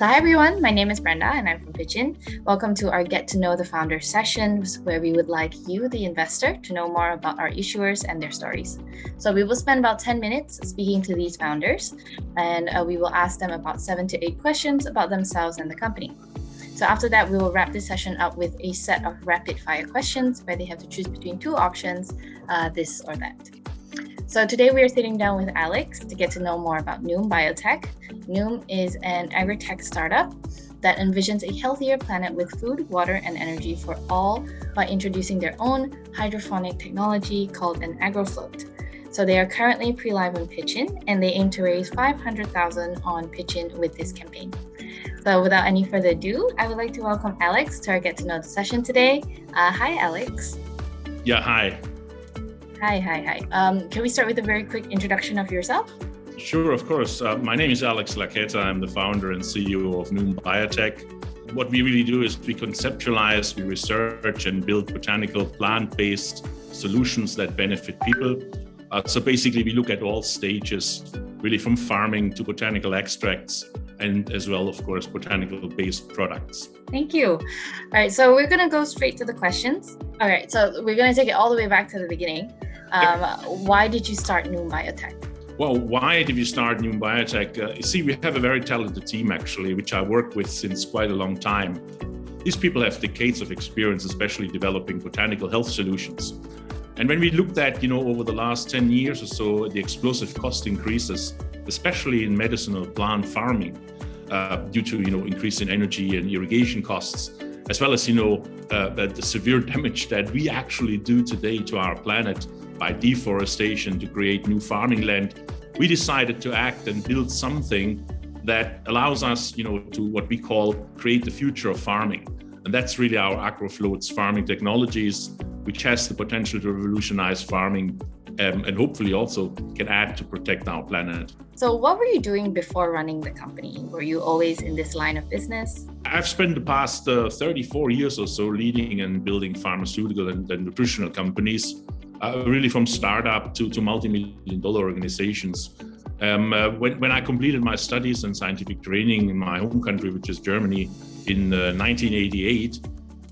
So hi everyone, my name is Brenda and I'm from pitchIN. Welcome to our Get to Know the Founder sessions where we would like you, the investor, to know more about our issuers and their stories. So we will spend about 10 minutes speaking to these founders and we will ask them about 7 to 8 questions about themselves and the company. So after that, we will wrap this session up with a set of rapid fire questions where they have to choose between two options, this or that. So today we are sitting down with Alex to get to know more about Noom Biotech. Noom is an agri-tech startup that envisions a healthier planet with food, water, and energy for all by introducing their own hydrophonic technology called an Agrofloat. So they are currently pre-live on pitchIN and they aim to raise $500,000 on pitchIN with this campaign. So without any further ado, I would like to welcome Alex to our Get to Know the session today. Hi, Alex. Yeah, hi. Hi. Can we start with a very quick introduction of yourself? Sure, of course. My name is Alex Laqueta. I'm the founder and CEO of Noom Biotech. What we really do is we conceptualize, we research and build botanical plant-based solutions that benefit people. So basically, we look at all stages, really from farming to botanical extracts and as well, of course, botanical-based products. Thank you. All right, so we're going to go straight to the questions. All right, so we're going to take it all the way back to the beginning. Why did you start Noom Biotech? Well, why did we start Noom Biotech? You see, we have a very talented team, actually, which I work with since quite a long time. These people have decades of experience, especially developing botanical health solutions. And when we looked at, over the last 10 years or so, the explosive cost increases, especially in medicinal plant farming, due to, increase in energy and irrigation costs, as well as, the severe damage that we actually do today to our planet by deforestation to create new farming land, we decided to act and build something that allows us, to what we call create the future of farming. And that's really our Agrofloats farming technologies, which has the potential to revolutionize farming and hopefully also can add to protect our planet. So what were you doing before running the company? Were you always in this line of business? I've spent the past 34 years or so leading and building pharmaceutical and nutritional companies, really from startup to multi-million-dollar organizations. When I completed my studies and scientific training in my home country, which is Germany, in 1988,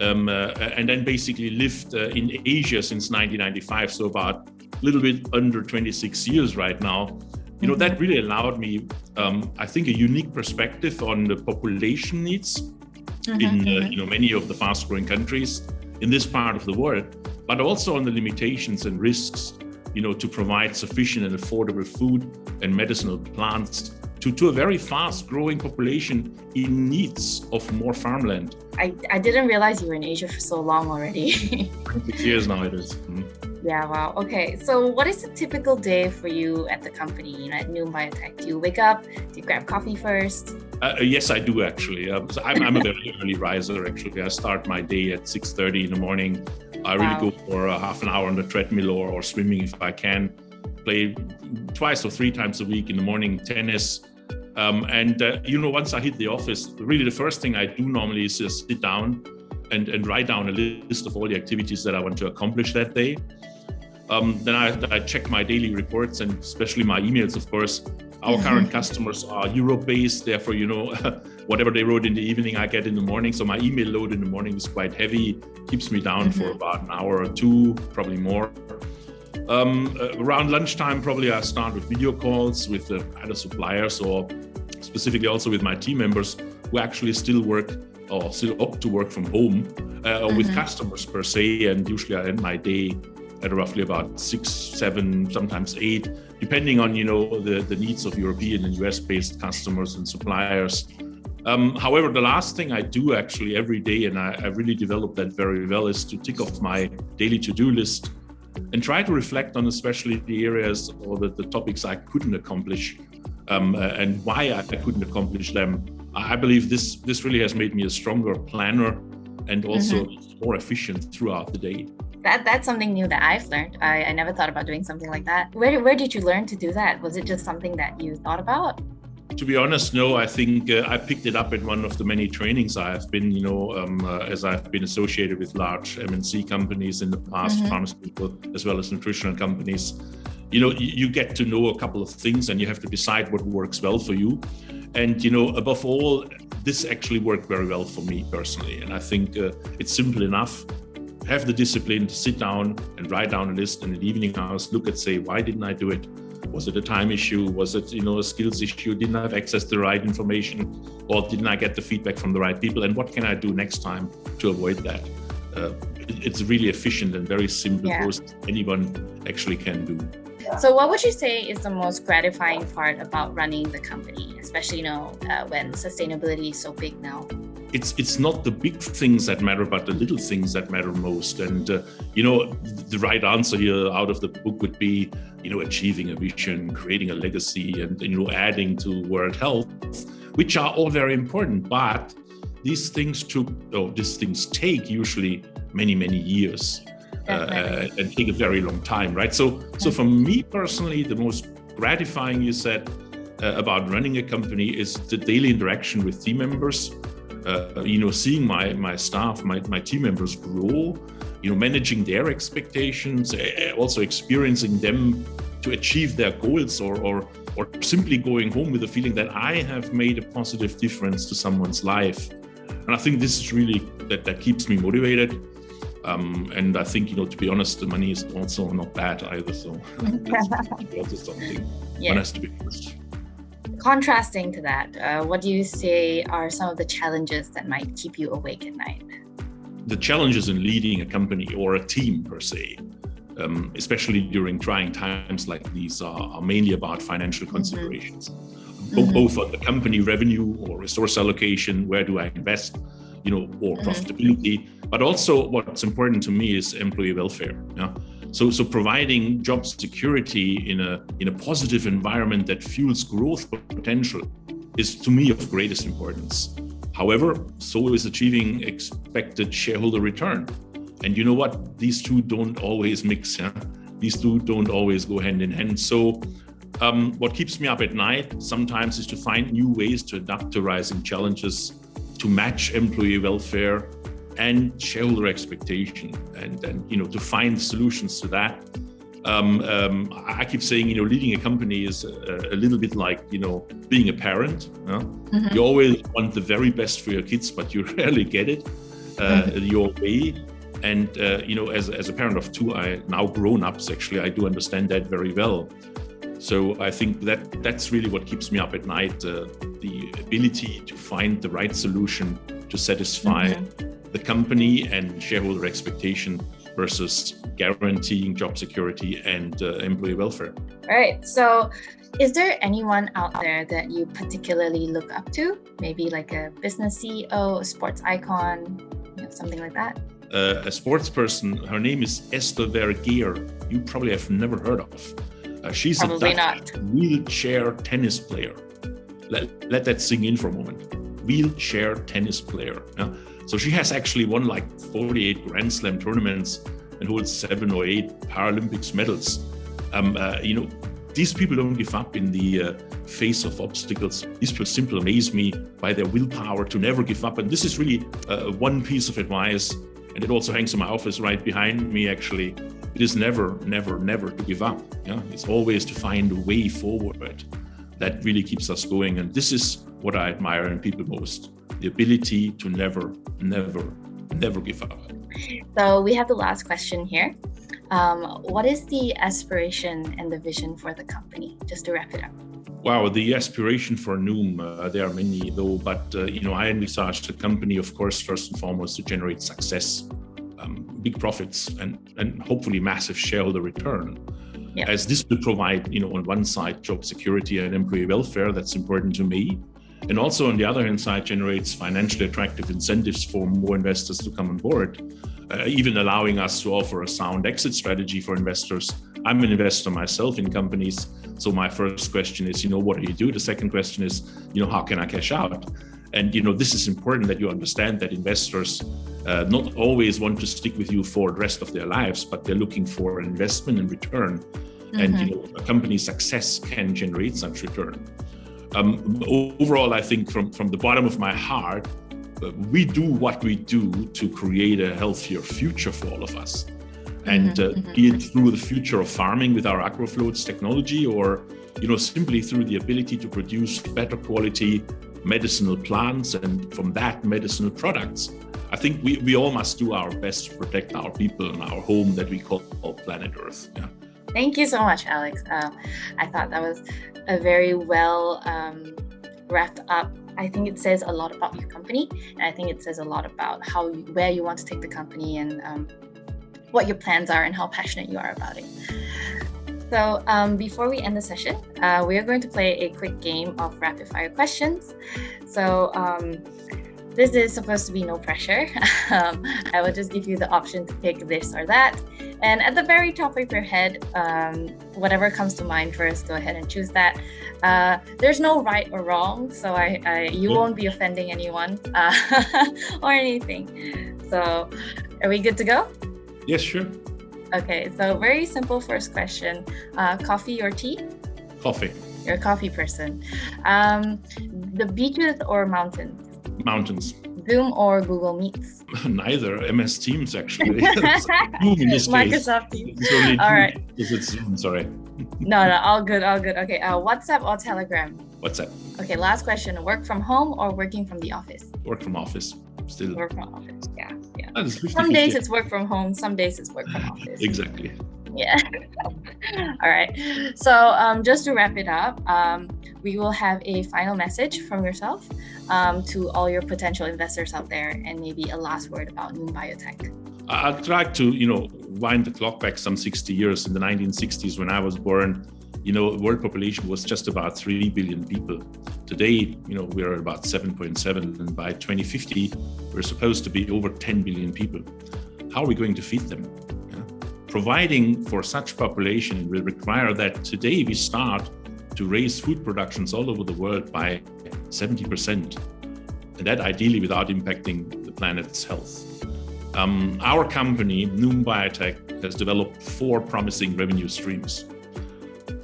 and then basically lived in Asia since 1995, so about a little bit under 26 years right now. That really allowed me, I think, a unique perspective on the population needs in many of the fast-growing countries in this part of the world, but also on the limitations and risks, to provide sufficient and affordable food and medicinal plants to a very fast-growing population in needs of more farmland. I didn't realize you were in Asia for so long already. 6 years now it is. Yeah, wow. Okay, so what is a typical day for you at the company, at Noom Biotech? Do you wake up? Do you grab coffee first? Yes, I do actually. So I'm a very early riser actually. I start my day at 6:30 in the morning. I really go for a half an hour on the treadmill or swimming if I can. Play twice or 3 times a week in the morning tennis. Once I hit the office, really the first thing I do normally is just sit down and write down a list of all the activities that I want to accomplish that day. Then I check my daily reports and especially my emails, of course. Our current customers are Europe-based, therefore, whatever they wrote in the evening, I get in the morning. So my email load in the morning is quite heavy, keeps me down for about an hour or 2, probably more. Around lunchtime, probably I start with video calls with either suppliers or specifically also with my team members who actually still opt to work from home or with customers per se. And usually I end my day at roughly about 6, 7, sometimes 8, depending on, the needs of European and US-based customers and suppliers. However, the last thing I do actually every day, and I really developed that very well, is to tick off my daily to-do list and try to reflect on especially the areas or the topics I couldn't accomplish and why I couldn't accomplish them. I believe this really has made me a stronger planner and also more efficient throughout the day. That's something new that I've learned. I never thought about doing something like that. Where did you learn to do that? Was it just something that you thought about? To be honest, no. I think I picked it up at one of the many trainings I have been, as I've been associated with large MNC companies in the past, pharmaceutical as well as nutritional companies. You get to know a couple of things and you have to decide what works well for you. And, above all, this actually worked very well for me personally. And I think it's simple enough. Have the discipline to sit down and write down a list, and in the evening hours look at, say, why didn't I do it? Was it a time issue? Was it, a skills issue? Didn't I have access to the right information? Or didn't I get the feedback from the right people? And what can I do next time to avoid that? It's really efficient and very simple process anyone actually can do. So what would you say is the most gratifying part about running the company, especially, when sustainability is so big now? It's not the big things that matter, but the little things that matter most. And, the right answer here out of the book would be, achieving a vision, creating a legacy, and, adding to world health, which are all very important. But these things take usually many, many years and take a very long time, right? So for me personally, the most gratifying, you said, about running a company is the daily interaction with team members. Seeing my staff, my team members grow, managing their expectations, also experiencing them to achieve their goals, or simply going home with the feeling that I have made a positive difference to someone's life. And I think this is really that keeps me motivated. And I think, to be honest, the money is also not bad either. So that's also something one has to be honest. Contrasting to that, what do you say are some of the challenges that might keep you awake at night? The challenges in leading a company or a team per se, especially during trying times like these, are mainly about financial considerations, both on the company revenue or resource allocation, where do I invest, or profitability, but also what's important to me is employee welfare. Yeah. So providing job security in a positive environment that fuels growth potential is, to me, of greatest importance. However, so is achieving expected shareholder return. And you know what? These two don't always mix. Yeah? These two don't always go hand in hand. So what keeps me up at night sometimes is to find new ways to adapt to rising challenges, to match employee welfare and shareholder expectation, and to find solutions to that. I keep saying, leading a company is a little bit like, being a parent. You always want the very best for your kids, but you rarely get it your way. And, as a parent of two, now grown-ups, actually, I do understand that very well. So I think that's really what keeps me up at night, the ability to find the right solution to satisfy the company and shareholder expectation versus guaranteeing job security and employee welfare. All right. So is there anyone out there that you particularly look up to? Maybe like a business CEO, a sports icon, something like that? A sports person, her name is Esther Vergeer. You probably have never heard of. She's probably a Dutch wheelchair tennis player. Let that sink in for a moment. Wheelchair tennis player. Yeah? So she has actually won like 48 Grand Slam tournaments and holds 7 or 8 Paralympics medals. These people don't give up in the face of obstacles. These people simply amaze me by their willpower to never give up. And this is really one piece of advice, and it also hangs in my office right behind me, actually. It is never, never, never to give up. Yeah? It's always to find a way forward. That really keeps us going. And this is what I admire in people most, the ability to never, never, never give up. So we have the last question here. What is the aspiration and the vision for the company, just to wrap it up? Wow, the aspiration for Noom, there are many though, but I envisage the company, of course, first and foremost, to generate success, big profits, and hopefully massive shareholder return. Yep. As this will provide, on one side, job security and employee welfare, that's important to me. And also on the other hand side, generates financially attractive incentives for more investors to come on board, even allowing us to offer a sound exit strategy for investors. I'm an investor myself in companies. So my first question is, what do you do? The second question is, how can I cash out? And, this is important that you understand that investors not always want to stick with you for the rest of their lives, but they're looking for an investment and return. And, a company's success can generate such return. Overall, I think from the bottom of my heart, we do what we do to create a healthier future for all of us. And be it through the future of farming with our Agrofloats technology, or simply through the ability to produce better quality medicinal plants and from that medicinal products. I think we all must do our best to protect our people and our home that we call planet Earth. Yeah. Thank you so much, Alex. I thought that was a very well wrapped up. I think it says a lot about your company, and I think it says a lot about where you want to take the company and what your plans are and how passionate you are about it. So before we end the session, we are going to play a quick game of rapid fire questions. So this is supposed to be no pressure. I will just give you the option to pick this or that. And at the very top of your head, whatever comes to mind first, go ahead and choose that. There's no right or wrong, so you won't be offending anyone or anything. So are we good to go? Yes, sure. Okay, so very simple first question. Coffee or tea? Coffee. You're a coffee person. The beaches or mountains? Mountains. Zoom or Google Meets? Neither. MS Teams, actually. Zoom in this case. Microsoft Teams. All right. Is it Zoom? Sorry. No, all good. Okay, WhatsApp or Telegram? WhatsApp. Okay, last question. Work from home or working from the office? Work from office. Still. Work from office, yeah. Some days it's work from home, some days it's work from office. Exactly. Yeah. All right. So just to wrap it up, we will have a final message from yourself to all your potential investors out there, and maybe a last word about Noom Biotech. I'd like to, wind the clock back some 60 years. In the 1960s, when I was born, world population was just about 3 billion people. Today, we're at about 7.7, and by 2050, we're supposed to be over 10 billion people. How are we going to feed them? Providing for such population will require that today we start to raise food productions all over the world by 70%, and that ideally without impacting the planet's health. Our company, Noom Biotech, has developed 4 promising revenue streams.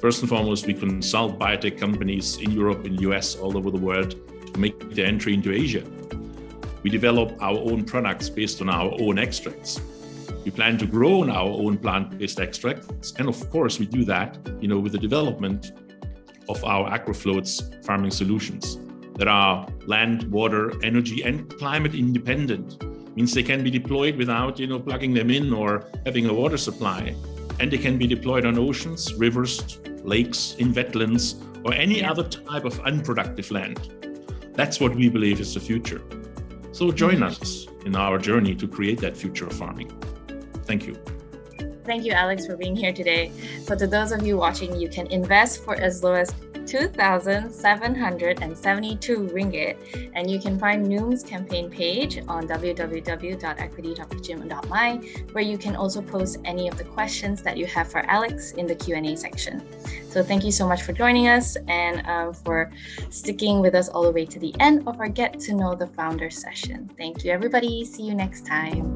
First and foremost, we consult biotech companies in Europe and US, all over the world, to make their entry into Asia. We develop our own products based on our own extracts. We plan to grow on our own plant-based extracts. And of course, we do that, with the development of our Agrofloats farming solutions that are land, water, energy, and climate independent. Means they can be deployed without, plugging them in or having a water supply. And they can be deployed on oceans, rivers, lakes, in wetlands, or any other type of unproductive land. That's what we believe is the future. So join us in our journey to create that future of farming. Thank you. Thank you, Alex, for being here today. So to those of you watching, you can invest for as low as 2,772 ringgit, and you can find Noom's campaign page on www.equity.pitchIN.my, where you can also post any of the questions that you have for Alex in the Q&A section. So thank you so much for joining us and for sticking with us all the way to the end of our Get to Know the Founder session. Thank you, everybody. See you next time.